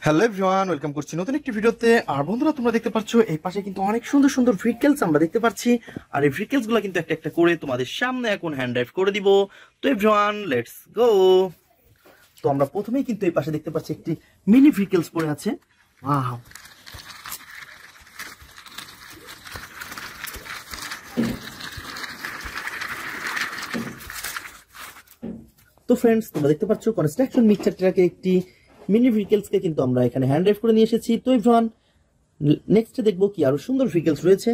Hello everyone, welcome করছি নতুন একটি ভিডিওতে। আর বন্ধুরা, তোমরা দেখতে পাচ্ছ এই পাশে কিন্তু অনেক সুন্দর সুন্দর ভেহিকলস আমরা দেখতে পাচ্ছি। আর এই ভেহিকলস গুলো কিন্তু একটা একটা করে তোমাদের সামনে এখন হ্যান্ড ড্রাইভ করে দিব। তো এভরিওয়ান, লেটস গো। তো আমরা প্রথমেই কিন্তু এই পাশে দেখতে পাচ্ছি একটি মিনি ভেহিকলস পড়ে আছে। ওয়াও, তো ফ্রেন্ডস, তোমরা দেখতে পাচ্ছ কনস্ট্রাকশন মিক্সার ট্রাকে একটি মিনি ভেহিকলসকে কিন্তু আমরা এখানে হ্যান্ড ড্রাইভ করে নিয়ে এসেছি। তো এভরিওয়ান, নেক্সটে দেখবো কি আরো সুন্দর ভেহিকলস রয়েছে।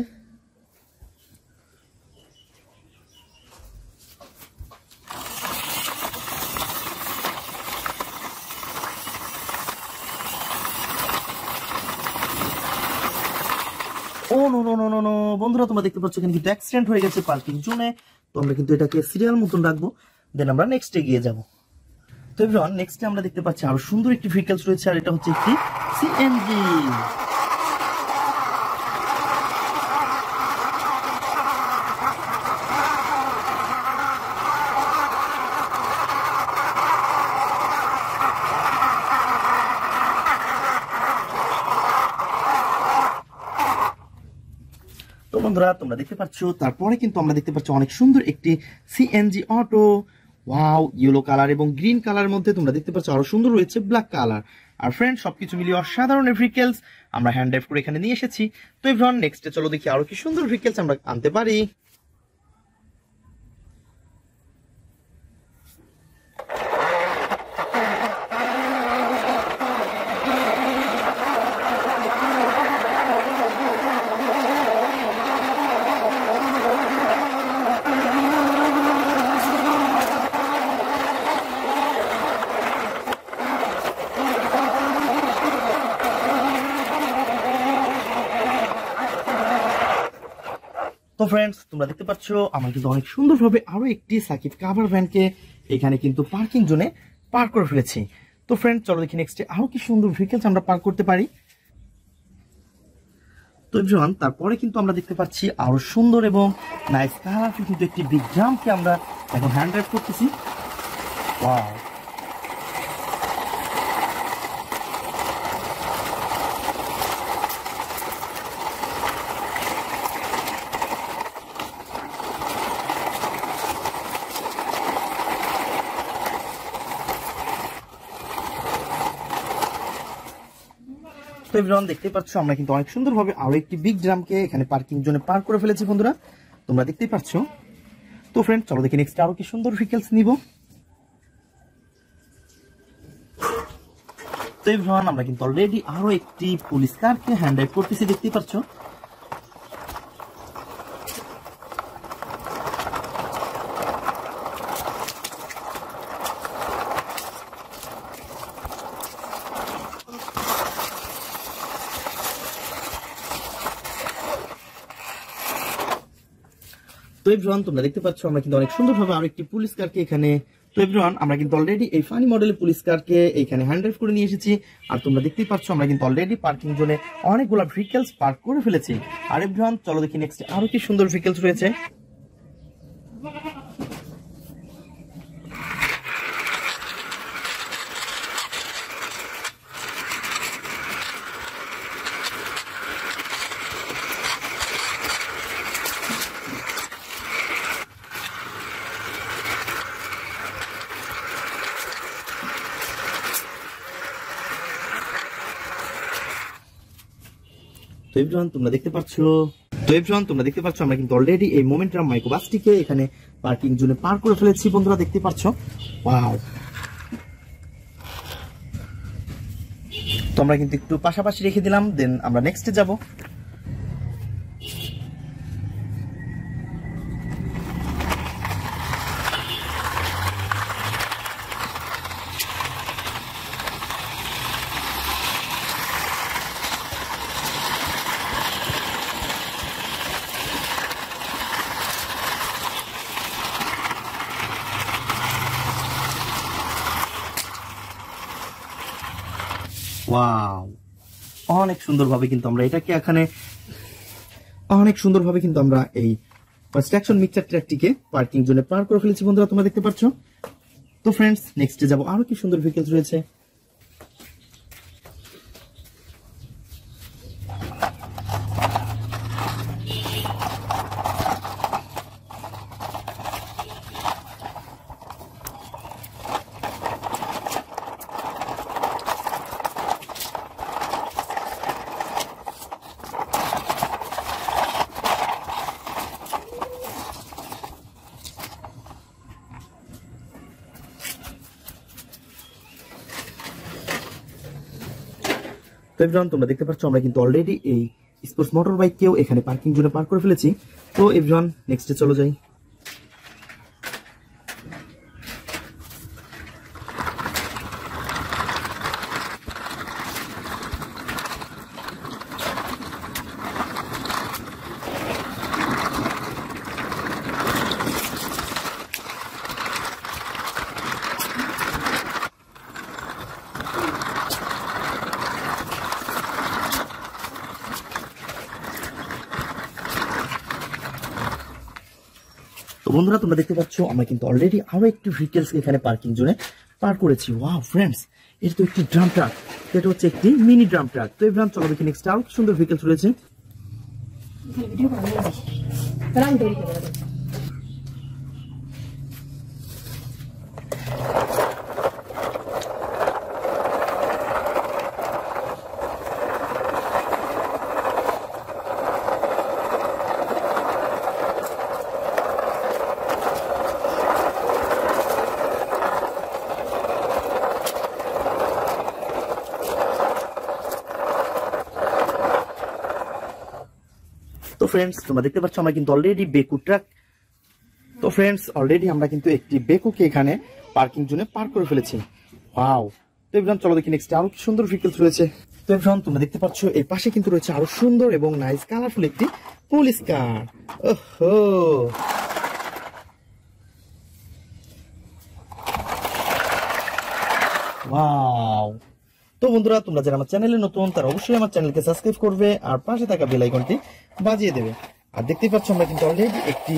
ও no no no no no, বন্ধুরা তোমরা দেখতে পাচ্ছ এখানে কিন্তু অ্যাক্সিডেন্ট হয়ে গেছে পার্কিং জোনে। তো আমরা কিন্তু এটাকে সিরিয়াল মতন রাখবো, দেন আমরা নেক্সটে গিয়ে যাব। তো এভরিওয়ান, নেক্সটে আমরা দেখতে পাচ্ছি আরো সুন্দর একটি ভেহিকলস রয়েছে, আর এটা হচ্ছে একটি সিএনজি। তো বন্ধুরা, তোমরা দেখতে পাচ্ছ তারপরে কিন্তু আমরা দেখতে পাচ্ছি অনেক সুন্দর একটি CNG auto. Wow, yellow colour এবং গ্রিন কালার মধ্যে তোমরা দেখতে পাচ্ছ আরো সুন্দর রয়েছে ব্ল্যাক কালার। আর ফ্রেন্ড, সবকিছু মিলিয়ে অসাধারণ ভেহিকলস আমরা হ্যান্ড ড্রাইভ করে এখানে নিয়ে এসেছি। তো এভরিওয়ান, নেক্সটে চলো দেখি আরো কি সুন্দর ভেহিকলস আমরা আনতে পারি। তো ফ্রেন্ডস, তোমরা দেখতে পাচ্ছ আমরা কিন্তু অনেক সুন্দরভাবে আরো একটি সাকিব কাভার ভ্যানকে এখানে কিন্তু পার্কিং জোনে পার্ক করে ফেলেছি। তো ফ্রেন্ড, চলো দেখি নেক্সটে আরো কি সুন্দর ভেহিকলস আমরা পার্ক করতে পারি। তো জন, তারপরে কিন্তু আমরা দেখতে পাচ্ছি আরো সুন্দর এবং নাইস কালারফুল কিন্তু একটি বিগ ড্রামকে আমরা এখন হ্যান্ড ড্রাইভ করতেছি। ওয়াও, তো এভরিওয়ান, দেখতে পাচ্ছ আমরা কিন্তু অনেক সুন্দরভাবে আরো একটি বিগ ড্রামকে এখানে পার্কিং জোনে পার্ক করে ফেলেছি বন্ধুরা, তোমরা দেখতেই পাচ্ছ। তো ফ্রেন্ড, চলো দেখি নেক্সট আরো কি সুন্দর ভেহিকলস নিব। তো এভরিওয়ান, আমরা কিন্তু অলরেডি আরো একটি পুলিশ কারকে হ্যান্ড ড্রাইভ করতেছি, দেখতেই পাচ্ছ। তো এভরিওয়ান, তোমরা দেখতে পাচ্ছ আমরা কিন্তু অনেক সুন্দরভাবে আরো একটি পুলিশ কারকে এখানে। তো এভরিওয়ান, আমরা কিন্তু অলরেডি এই ফানি মডেলের পুলিশ কারকে এখানে হ্যান্ড ড্রাইভ করে নিয়ে এসেছি। আর তোমরা দেখতেই পাচ্ছ আমরা কিন্তু অলরেডি পার্কিং জোনে অনেকগুলো ভেহিকলস পার্ক করে ফেলেছি। আর এভরিওয়ান, চলো দেখি নেক্সট আরো কি সুন্দর ভেহিকলস রয়েছে। তো এভরিওয়ান, তোমরা দেখতে পাচ্ছ আমরা কিন্তু অলরেডি এই মোমেন্টাম মাইক্রো বাসটিকে এখানে পার্কিং জোনে পার করে ফেলেছি বন্ধুরা, দেখতে পাচ্ছ। ওয়াও, তো আমরা কিন্তু একটু পাশাপাশি রেখে দিলাম, দেন আমরা নেক্সটে যাব। ওয়াও, অনেক সুন্দরভাবে কিন্তু আমরা এটাকে এখানে এই কনস্ট্রাকশন মিক্সার ট্র্যাকটিকে পার্কিং জোনে পার করে ফেলেছি বন্ধুরা, তোমরা দেখতে পাচ্ছ। তো ফ্রেন্ডস, নেক্সটে যাব আরো কি সুন্দর ভেহিকলস রয়েছে। তো এভরিওয়ান তোমরা দেখতে পাচ্ছ আমরা কিন্তু অলরেডি এই স্পোর্টস মোটর বাইককেও এখানে পার্কিং জোনে পার্ক করে ফেলেছি। তো এভরিওয়ান নেক্সটে চলে যাই। তো বন্ধুরা তোমরা দেখতে পাচ্ছ আমরা কিন্তু অলরেডি আরো একটি ভেহিকলস এখানে পার্কিং জোনে পার্ক করেছি। ওয়াও ফ্রেন্ডস, এটা তো একটি ড্রাম ট্রাক, এটা হচ্ছে একটি মিনি ড্রাম ট্রাক। তো এবার চলো দেখি নেক্সট আরো সুন্দর ভেহিকলস রয়েছে। তো ফ্রেন্ডস তোমরা দেখতে পাচ্ছ আমরা কিন্তু অলরেডি বেকু ট্রাক, তো ফ্রেন্ডস অলরেডি আমরা কিন্তু একটি বেকুকে এখানে পার্কিং জোনে পার্ক করে ফেলেছি। ওয়াও, তো এবার চলো দেখি নেক্সট আরো কি সুন্দর ভেহিকলস রয়েছে। তো এবার তোমরা দেখতে পাচ্ছ এর পাশে কিন্তু রয়েছে আরো সুন্দর এবং নাইস কালারফুল একটি পুলিশ কার। ওহো, ওয়াও। তো বন্ধুরা তোমরা যারা আমার চ্যানেলে নতুন তারা অবশ্যই আমার চ্যানেলকে সাবস্ক্রাইব করবে আর পাশে থাকা বেল আইকনটি বাজিয়ে দেবে। আর দেখতেই পাচ্ছ আমরা কিন্তু অলরেডি একটি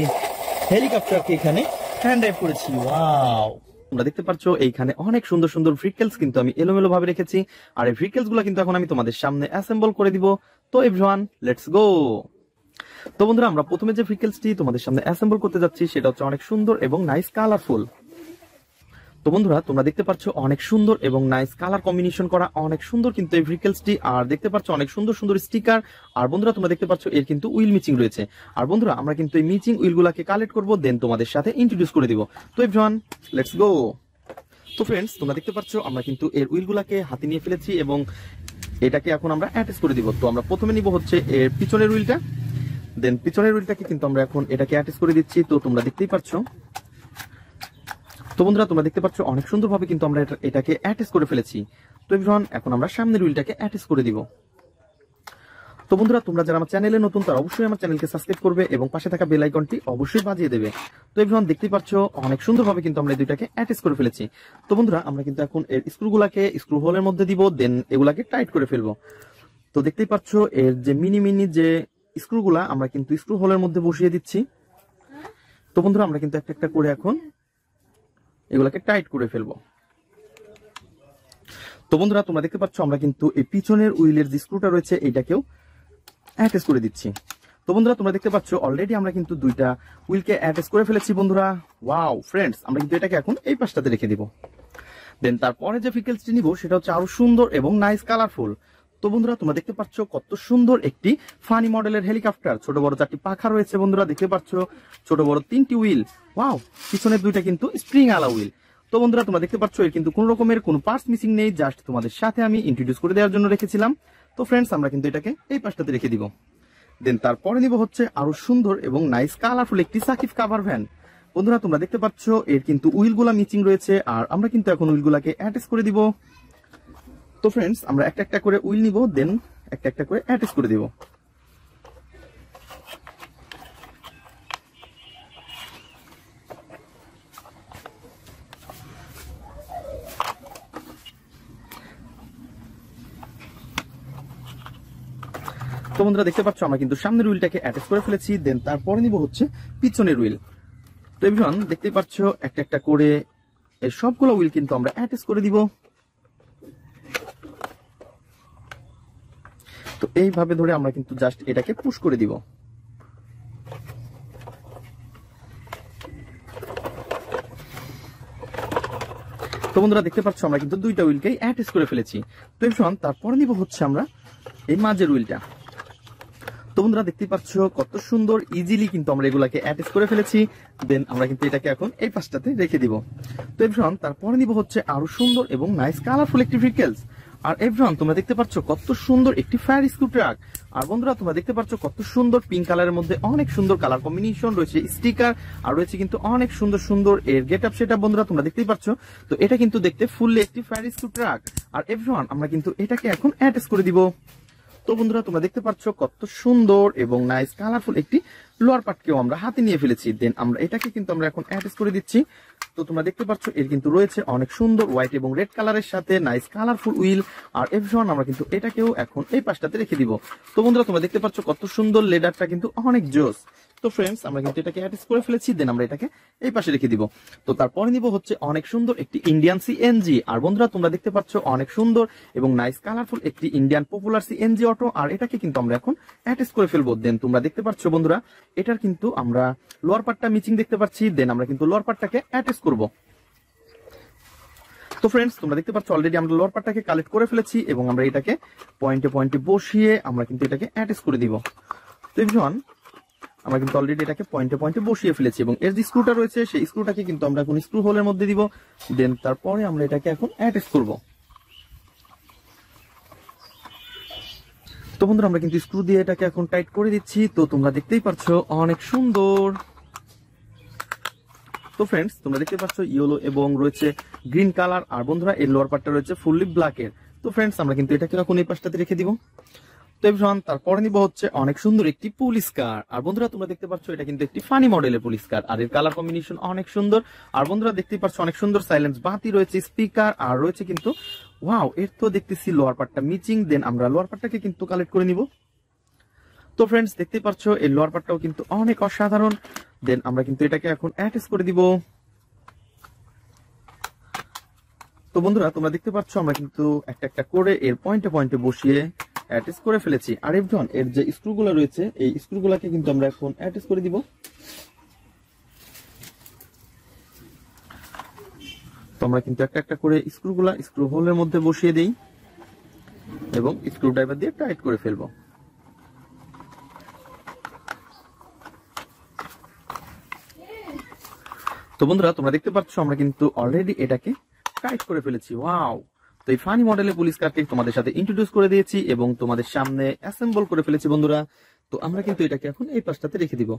হেলিকপ্টারকে এখানে হ্যান্ড ড্রাইভ করেছি। ওয়াও, তোমরা দেখতে পাচ্ছ এইখানে অনেক সুন্দর সুন্দর ভেহিকলস কিন্তু আমি এলোমেলো ভাবে রেখেছি, আর এই ভেহিকলস গুলো কিন্তু এখন আমি তোমাদের সামনে অ্যাসেম্বল করে দিব। তো এভরিওয়ান লেটস গো। তো বন্ধুরা আমরা প্রথমে যে ভেহিকলসটি তোমাদের সামনে অ্যাসেম্বল করতে যাচ্ছি সেটা হচ্ছে অনেক সুন্দর এবং নাইস কালারফুল। তো বন্ধুরা তোমরা দেখতে পাচ্ছ অনেক সুন্দর এবং নাইস কালার কম্বিনেশন করা অনেক সুন্দর কিন্তু এই ভেহিকলসটি, আর দেখতে পাচ্ছ অনেক সুন্দর সুন্দর স্টিকার। আর বন্ধুরা তোমরা দেখতে পাচ্ছ এর কিন্তু উইল মিচিং রয়েছে। আর বন্ধুরা আমরা কিন্তু এই মিচিং উইলগুলোকে কালেক্ট করব, দেন তোমাদের সাথে ইন্ট্রোডিউস করে দিব। তো এভরিওয়ান লেটস গো। তো ফ্রেন্ডস তোমরা দেখতে পাচ্ছ আমরা কিন্তু এর উইলগুলোকে হাতে নিয়ে ফেলেছি এবং এটাকে এখন আমরা অ্যাটাচ করে দিব। তো আমরা প্রথমে নিব হচ্ছে এর পিছনের উইলটা, দেন পিছনের উইলটাকে কিন্তু আমরা এখন এটাকে অ্যাটাচ করে দিচ্ছি। তো তোমরা দেখতেই পাচ্ছ, তো বন্ধুরা তোমরা দেখতে পাচ্ছ অনেক সুন্দরভাবে কিন্তু আমরা এটাকে অ্যাটাচ করে ফেলেছি। তো এভরিওয়ান এখন আমরা সামনের হুইলটাকে অ্যাটাচ করে দিব। তো বন্ধুরা তোমরা যারা আমার চ্যানেলে নতুন তারা অবশ্যই আমার চ্যানেলকে সাবস্ক্রাইব করবে এবং পাশে থাকা বেল আইকনটি অবশ্যই বাজিয়ে দেবে। তো এভরিওয়ান দেখতেই পাচ্ছ অনেক সুন্দরভাবে কিন্তু আমরা এই দুইটাকে অ্যাটাচ করে ফেলেছি। তো বন্ধুরা আমরা কিন্তু এখন এর স্ক্রুগুলাকে স্ক্রু হোলের মধ্যে দিব, দেন এগুলাকে টাইট করে ফেলবো। তো দেখতেই পাচ্ছ এর যে মিনি মিনি যে স্ক্রুগুলা আমরা কিন্তু স্ক্রু হোলের মধ্যে বসিয়ে দিচ্ছি। তো বন্ধুরা আমরা কিন্তু একটা একটা করে এখন এগুলাকে টাইট করে ফেলবো। তো বন্ধুরা তোমরা দেখতে পাচ্ছ আমরা কিন্তু এই পিছনের উইলের যে স্ক্রুটা রয়েছে এইটাকেও অ্যাটাচ করে দিচ্ছি। তো বন্ধুরা তোমরা দেখতে পাচ্ছ অলরেডি আমরা কিন্তু দুইটা উইলকে অ্যাটাচ করে ফেলেছি বন্ধুরা। ওয়াও ফ্রেন্ডস, আমরা কিন্তু এটাকে এখন এই পাশটাতে রেখে দিব। দেন তারপরে যে ভেহিকলসটি নিব সেটা হচ্ছে আরো সুন্দর এবং নাইস কালারফুল। তো বন্ধুরা তোমরা দেখতে পাচ্ছ কত সুন্দর একটি ফানি মডেলের হেলিকপ্টার, ছোট বড় 4টি পাখা রয়েছে বন্ধুরা, দেখতে পাচ্ছ ছোট বড় 3টি উইল। ওয়াও, পিছনের দুইটা কিন্তু স্প্রিং আলা উইল। তো বন্ধুরা তোমরা দেখতে পাচ্ছ এর কিন্তু কোনো রকমের কোনো পার্টস মিসিং নেই, জাস্ট তোমাদের সাথে আমি ইন্ট্রোডিউস করে দেওয়ার জন্য রেখেছিলাম। তো ফ্রেন্ডস আমরা কিন্তু এটাকে এই পাশটাতে রেখে দিব। দেন তারপরে নিব হচ্ছে আরো সুন্দর এবং নাইস কালারফুল একটি সাকিব কাভার ভ্যান। বন্ধুরা তোমরা দেখতে পাচ্ছ এর কিন্তু উইলগুলা মিচিং রয়েছে, আর আমরা কিন্তু এখন উইলগুলাকে অ্যাটাচ করে দিব। তো ফ্রেন্ডস আমরা একটা একটা করে উইল নিব, দেন একটা একটা করে অ্যাটাচ করে দিব। তো বন্ধুরা দেখতে পাচ্ছ আমরা কিন্তু সামনের উইলটাকে অ্যাটাচ করে ফেলেছি, দেন তারপরে নিব হচ্ছে পিছনের উইল। তো এভরিওয়ান দেখতে পাচ্ছ একটা একটা করে এই সবগুলো উইল কিন্তু আমরা অ্যাটাচ করে দিব। তো এইভাবে ধরে আমরা কিন্তু জাস্ট এটাকে পুশ করে দিব। তো বন্ধুরা দেখতে পাচ্ছ আমরা কিন্তু দুইটা উইলকেই অ্যাটাচ করে ফেলেছি। তো এভরিওয়ান তারপরে নিব হচ্ছে আমরা এই মাঝের উইলটা। তো বন্ধুরা দেখতেই পাচ্ছ কত সুন্দর ইজিলি কিন্তু আমরা এগুলাকে অ্যাটাচ করে ফেলেছি, দেন আমরা কিন্তু এটাকে এখন এই পাশটাতে রেখে দিব। তো এভরিওয়ান তারপরে নিব হচ্ছে আরো সুন্দর এবং নাইস কালারফুল একটি ভেহিকলস। আর এভরিওয়ান তোমরা দেখতে পাচ্ছ কত সুন্দর একটি ফায়ার স্ক্রু ট্রাক। আর বন্ধুরা তোমরা দেখতে পাচ্ছ কত সুন্দর পিঙ্ক কালারের মধ্যে অনেক সুন্দর কালার কম্বিনেশন রয়েছে, স্টিকার আর রয়েছে কিন্তু অনেক সুন্দর সুন্দর এর গেট আপ সেটা বন্ধুরা তোমরা দেখতেই পাচ্ছ। তো এটা কিন্তু দেখতে ফুললি একটি ফায়ার স্ক্রু ট্রাক। আর এভরিওয়ান আমরা কিন্তু এটাকে এখন অ্যাটাচ করে দিব। তো বন্ধুরা তোমরা দেখতে পাচ্ছ কত সুন্দর এবং নাইস কালারফুল একটি লোয়ার পার্টকেও আমরা হাতে নিয়ে ফেলেছি। দেন আমরা এটাকে কিন্তু আমরা এখন অ্যাটাচ করে দিচ্ছি। তো তোমরা দেখতে পাচ্ছ এর কিন্তু রয়েছে অনেক সুন্দর হোয়াইট এবং রেড কালারের সাথে নাইস কালারফুল উইল। আর এভরিওয়ান আমরা কিন্তু এটাকেও এখন এই পাশটাতে রেখে দিব। তো বন্ধুরা তোমরা দেখতে পাচ্ছ কত সুন্দর লেদারটা কিন্তু অনেক জোস। তো ফ্রেন্ডস আমরা কিন্তু এটাকে অ্যাটাচ করে ফেলেছি, দেন আমরা এটাকে এই পাশে রেখে দিব। তো তারপরে নিব হচ্ছে অনেক সুন্দর একটি ইন্ডিয়ান সিএনজি। আর বন্ধুরা তোমরা দেখতে পাচ্ছ অনেক সুন্দর এবং নাইস কালারফুল একটি ইন্ডিয়ান পপুলার সিএনজি অটো। আর এটাকে কিন্তু আমরা এখন অ্যাটাচ করে ফেলবো। দেন তোমরা দেখতে পাচ্ছ বন্ধুরা এটার কিন্তু আমরা লোয়ার পার্টটা মিচিং দেখতে পাচ্ছি। দেন আমরা কিন্তু লোয়ার পার্টটাকে অ্যাটাচ করব। তো ফ্রেন্ডস তোমরা দেখতে পাচ্ছ অলরেডি আমরা লোয়ার পার্টটাকে কালেক্ট করে ফেলেছি এবং আমরা এটাকে পয়েন্টে পয়েন্টে বসিয়ে আমরা কিন্তু এটাকে অ্যাটাচ করে দিব। তো এভরিওয়ান আমরা কিন্তু অলরেডি এটাকে পয়েন্টে পয়েন্টে বসিয়ে ফেলেছি এবং এর যে স্ক্রুটা রয়েছে সেই স্ক্রুটাকে কিন্তু আমরা এখন স্ক্রু হোলের মধ্যে দিব। দেন তারপরে আমরা এটাকে এখন অ্যাটাচ করব। তো বন্ধুরা আমরা কিন্তু স্ক্রু দিয়ে এটাকে এখন টাইট করে দিচ্ছি। তো তোমরা দেখতেই পাচ্ছ অনেক সুন্দর। তো ফ্রেন্ডস তোমরা দেখতে পাচ্ছ ইয়েলো এবং রয়েছে গ্রিন কালার। আর বন্ধুরা এর লোয়ার পার্টটা রয়েছে ফুললি ব্ল্যাকের। তো ফ্রেন্ডস আমরা কিন্তু এটাকে এখন এই পাশটাতে রেখে দিব। তো এভরিওয়ান তারপরে নিব হচ্ছে অনেক সুন্দর একটি পুলিশ কার। আর বন্ধুরা তোমরা দেখতে পাচ্ছ এটা কিন্তু একটি ফানি মডেলের পুলিশ কার। আর এর কালার কম্বিনেশন অনেক সুন্দর। আর বন্ধুরা দেখতেই পাচ্ছ অনেক সুন্দর সাইলেন্স বাতি রয়েছে, স্পিকার আর রয়েছে কিন্তু ওয়াও এর তো দেখতেছি লোয়ার পার্টটা মিচিং। দেন আমরা লোয়ার পার্টটাকে কিন্তু কালেক্ট করে নিব। তো ফ্রেন্ডস দেখতেই পাচ্ছ এই লোয়ার পার্টটাও কিন্তু অনেক অসাধারণ। দেন আমরা কিন্তু এটাকে এখন অ্যাটাচ করে দিব। তো বন্ধুরা তোমরা দেখতে পাচ্ছ আমরা কিন্তু একটা একটা করে এর পয়েন্টে পয়েন্টে বসিয়ে অ্যাটাচ করে ফেলেছি। আর এভরিওয়ান এর যে স্ক্রুগুলো রয়েছে এই স্ক্রুগুলোকে কিন্তু আমরা এখন অ্যাটাচ করে দিব। তো আমরা কিন্তু একটা একটা করে স্ক্রুগুলা স্ক্রু হোলের মধ্যে বসিয়ে দেই এবং স্ক্রু ড্রাইভার দিয়ে টাইট করে ফেলবো। তো বন্ধুরা তোমরা দেখতে পাচ্ছ আমরা কিন্তু অলরেডি এটাকে টাইট করে ফেলেছি। ওয়াও! তো এই ফানি মডেলের পুলিশ কারকে তোমাদের সাথে ইন্ট্রোডিউস করে দিয়েছি এবং তোমাদের সামনে অ্যাসেম্বল করে ফেলেছি বন্ধুরা। তো আমরা কিন্তু এটাকে এখন এই পাশটাতে রেখে দিব।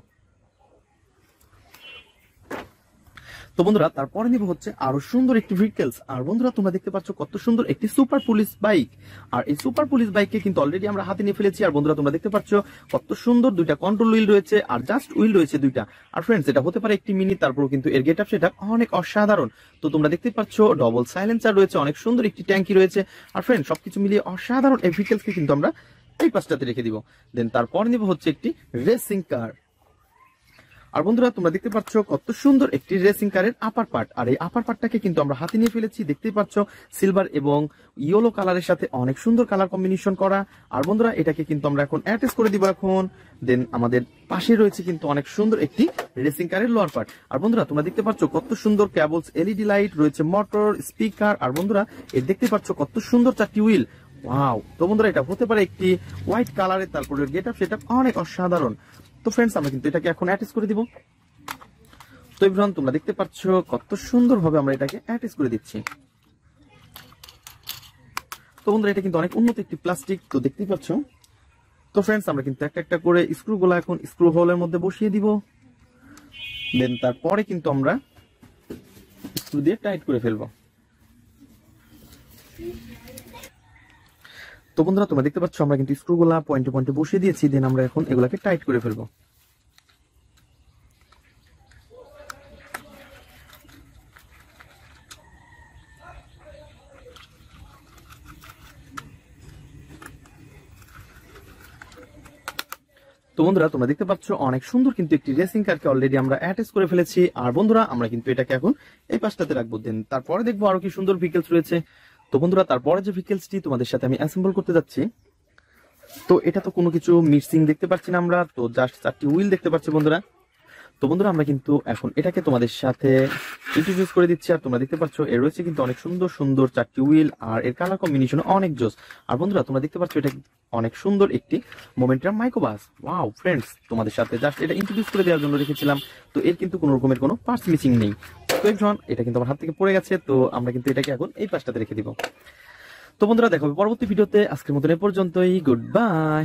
তো বন্ধুরা তারপরে নিব হচ্ছে আরো সুন্দর একটি ভেহিকলস। আর বন্ধুরা তোমরা দেখতে পাচ্ছ কত সুন্দর একটি সুপার পুলিশ বাইক। আর এই সুপার পুলিশ বাইককে কিন্তু অলরেডি আমরা হাতে নিয়ে ফেলেছি। আর বন্ধুরা তোমরা দেখতে পাচ্ছ কত সুন্দর দুইটা কন্ট্রোল হুইল রয়েছে আর জাস্ট হুইল রয়েছে দুইটা। আর ফ্রেন্ডস এটা হতে পারে একটি মিনি, তারপরও কিন্তু এর গেট আপ সেটা অনেক অসাধারণ। তো তোমরা দেখতে পাচ্ছ ডবল সাইলেন্সার রয়েছে, অনেক সুন্দর একটি ট্যাঙ্কি রয়েছে। আর ফ্রেন্ড সবকিছু মিলিয়ে অসাধারণ এই ভেহিকলসকে কিন্তু আমরা এই পাশটাতে রেখে দিব। দেন তারপর নিব হচ্ছে একটি রেসিং কার। আর বন্ধুরা তোমরা দেখতে পাচ্ছ কত সুন্দর একটি রেসিং কারের আপার পার্ট। আর এই আপার পার্টটাকে কিন্তু আমরা হাতে নিয়ে ফেলেছি। দেখতেই পাচ্ছ সিলভার এবং ইয়েলো কালারের সাথে অনেক সুন্দর কালার কম্বিনেশন করা। আর বন্ধুরা এটাকে কিন্তু আমরা এখন অ্যাটাচ করে দিব এখন। দেন আমাদের পাশে রয়েছে কিন্তু অনেক সুন্দর একটি রেসিং কারের লোয়ার পার্ট। আর বন্ধুরা তোমরা দেখতে পাচ্ছ কত সুন্দর কেবলস, এলইডি লাইট রয়েছে, মোটর, স্পিকার। আর বন্ধুরা এর দেখতে পাচ্ছ কত সুন্দর চারটি হুইল। ওয়াও! তো বন্ধুরা এটা হতে পারে একটি হোয়াইট কালারের, তারপরে গেট আপ সেটা অনেক অসাধারণ। তো ফ্রেন্ডস আমরা কিন্তু এটাকে এখন অ্যাটাচ করে দিব। তো এভরিওয়ান তোমরা দেখতে পাচ্ছ কত সুন্দরভাবে আমরা এটাকে অ্যাটাচ করে দিচ্ছি। তো বন্ধুরা এটা কিন্তু অনেক উন্নত একটি প্লাস্টিক, তো দেখতেই পাচ্ছ। তো ফ্রেন্ডস আমরা কিন্তু একটা একটা করে স্ক্রুগুলো এখন স্ক্রু হোলের মধ্যে বসিয়ে দিব। দেন তারপরে কিন্তু আমরা স্ক্রু দিয়ে টাইট করে ফেলবো। তো বন্ধুরা তোমরা দেখতে পাচ্ছ আমরা কিন্তু স্ক্রুগুলা পয়েন্টে পয়েন্টে বসিয়ে দিয়েছি। দেন আমরা এখন এগুলাকে টাইট করে ফেলবো। তো বন্ধুরা তোমরা দেখতে পাচ্ছ অনেক সুন্দর কিন্তু একটি রেসিং কারকে অলরেডি আমরা অ্যাটাচ করে ফেলেছি। আর বন্ধুরা আমরা কিন্তু এটাকে এখন এই পাশটাতে রাখবো। দেন তারপরে দেখবো আরো কি সুন্দর ভেহিকলস রয়েছে। তো বন্ধুরা তারপরে যে ভেহিকলসটি তোমাদের সাথে আমি অ্যাসেম্বল করতে যাচ্ছি, তো এটা তো কোনো কিছু মিক্সিং দেখতে পাচ্ছি না আমরা, তো জাস্ট চারটি হুইল দেখতে পাচ্ছি বন্ধুরা। তো বন্ধুরা আমরা কিন্তু এখন এটাকে তোমাদের সাথে ইন্ট্রোডিউস করে দিচ্ছি। আর তোমরা দেখতে পাচ্ছ এর রয়েছে কিন্তু অনেক সুন্দর সুন্দর চারটি হুইল আর এর কালার কম্বিনেশন অনেক জোস। আর বন্ধুরা তোমরা দেখতে পাচ্ছ এটা অনেক সুন্দর একটি মোমেন্টাম মাইক্রোবাস। ওয়াও ফ্রেন্ডস, তোমাদের সাথে জাস্ট এটা ইন্ট্রোডিউস করে দেওয়ার জন্য রেখেছিলাম। তো এর কিন্তু কোনো রকমের কোনো পার্টস মিসিং নেই। তো এখন এটা কিন্তু আমার হাত থেকে পড়ে গেছে, তো আমরা কিন্তু এটাকে এখন এই পাশটাতে রেখে দিব। তো বন্ধুরা, দেখা হবে পরবর্তী ভিডিওতে। আজকের মতন এ পর্যন্তই, গুড বাই।